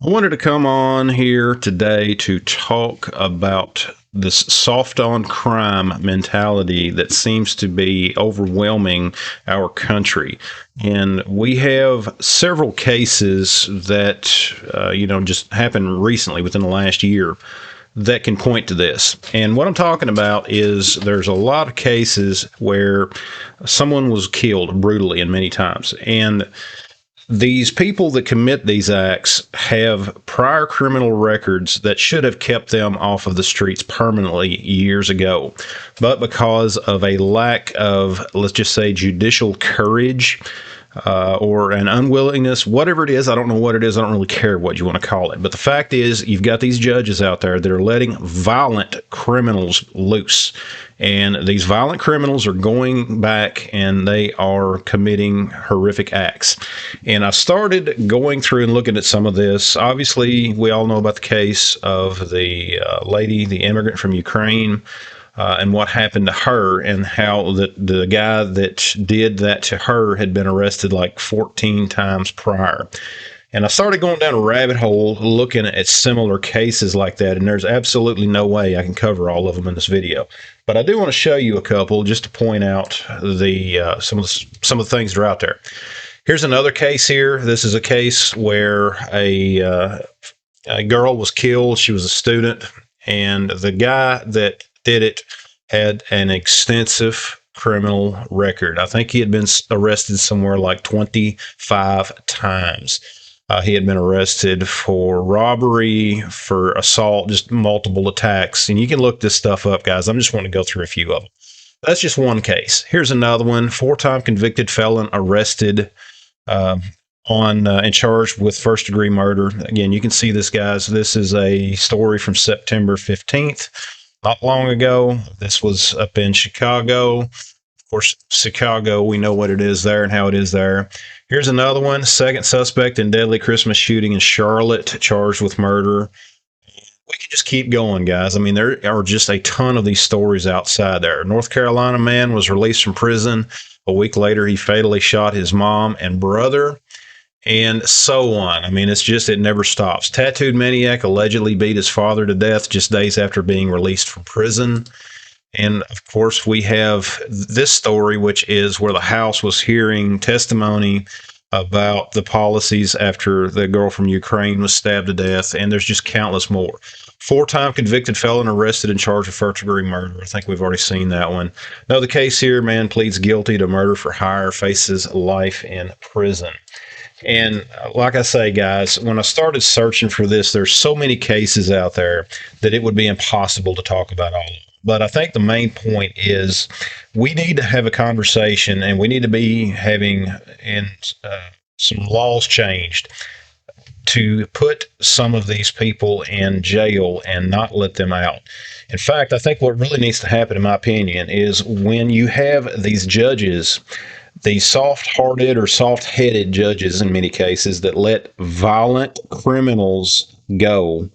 I wanted to come on here today to talk about this soft on crime mentality that seems to be overwhelming our country. And we have several cases that, just happened recently within the last year that can point to this. And what I'm talking about is there's a lot of cases where someone was killed brutally and many times. And these people that commit these acts have prior criminal records that should have kept them off of the streets permanently years ago. But because of a lack of, let's just say, judicial courage, or an unwillingness, whatever it is, I don't know what it is. I don't really care what you want to call it. But the fact is, you've got these judges out there that are letting violent criminals loose. And these violent criminals are going back and they are committing horrific acts. And I started going through and looking at some of this. Obviously, we all know about the case of the lady, the immigrant from Ukraine, and what happened to her, and how the guy that did that to her had been arrested like 14 times prior. And I started going down a rabbit hole looking at similar cases like that, and there's absolutely no way I can cover all of them in this video. But I do want to show you a couple just to point out the some of the things that are out there. Here's another case here. This is a case where a girl was killed. She was a student, and the guy that did it had an extensive criminal record. I think he had been arrested somewhere like 25 times. He had been arrested for robbery, for assault, just multiple attacks. And you can look this stuff up, guys. I'm just want to go through a few of them. That's just one case. Here's another one. 4-time convicted felon arrested and charged with first-degree murder. Again, you can see this, guys. This is a story from September 15th, not long ago. This was up in Chicago. Of course, Chicago, we know what it is there and how it is there. Here's another one. Second suspect in deadly Christmas shooting in Charlotte, charged with murder. We can just keep going, guys. I mean, there are just a ton of these stories outside there. North Carolina man was released from prison. A week later, he fatally shot his mom and brother, and so on. I mean, it never stops. Tattooed maniac allegedly beat his father to death just days after being released from prison. And of course, we have this story, which is where the House was hearing testimony about the policies after the girl from Ukraine was stabbed to death. And there's just countless more. 4-time convicted felon arrested and charged with first-degree murder. I think we've already seen that one. Now, the case here, man pleads guilty to murder for hire, faces life in prison. And like I say, guys, when I started searching for this, there's so many cases out there that it would be impossible to talk about all of them. But I think the main point is we need to have a conversation, and we need to be having some laws changed to put some of these people in jail and not let them out. In fact, I think what really needs to happen, in my opinion, is when you have these judges, these soft-hearted or soft-headed judges in many cases that let violent criminals go,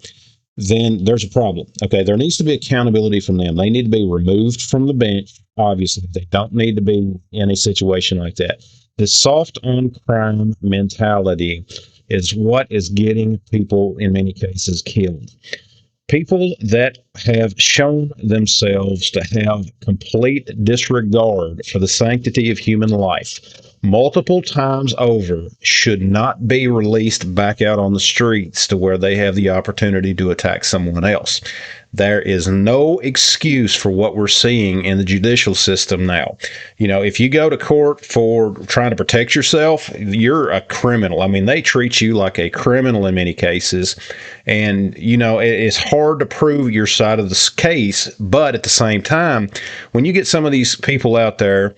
then there's a problem. Okay, there needs to be accountability from them. They need to be removed from the bench. Obviously, they don't need to be in a situation like that. The soft on crime mentality is what is getting people in many cases killed. People that have shown themselves to have complete disregard for the sanctity of human life multiple times over should not be released back out on the streets to where they have the opportunity to attack someone else. There is no excuse for what we're seeing in the judicial system now. You know, if you go to court for trying to protect yourself, you're a criminal. I mean, they treat you like a criminal in many cases. And, you know, it's hard to prove your side of the case. But at the same time, when you get some of these people out there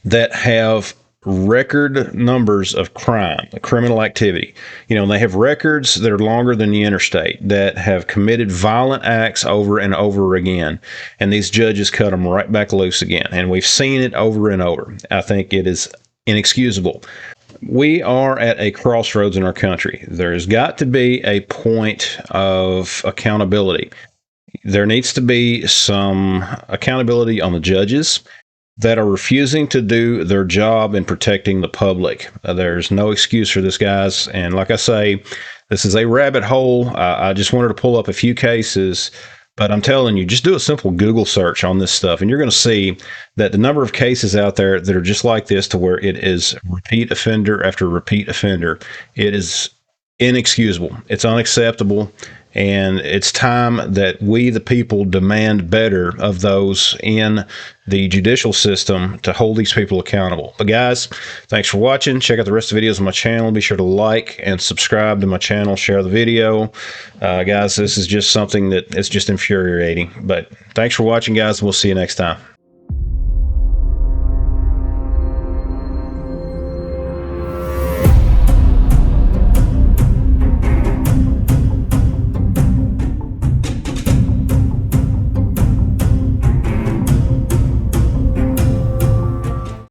that have record numbers of crime, criminal activity. You know, they have records that are longer than the interstate, that have committed violent acts over and over again. And these judges cut them right back loose again. And we've seen it over and over. I think it is inexcusable. We are at a crossroads in our country. There's got to be a point of accountability. There needs to be some accountability on the judges that are refusing to do their job in protecting the public. There's no excuse for this, guys. And like I say, This is a rabbit hole. I just wanted to pull up a few cases, but I'm telling you, just do a simple Google search on this stuff, and you're going to see that the number of cases out there that are just like this, to where it is repeat offender after repeat offender, it is inexcusable. It's unacceptable. And it's time that we, the people, demand better of those in the judicial system to hold these people accountable. But guys, thanks for watching. Check out the rest of the videos on my channel. Be sure to like and subscribe to my channel. Share the video. Guys, this is just something that is just infuriating. But thanks for watching, guys. We'll see you next time.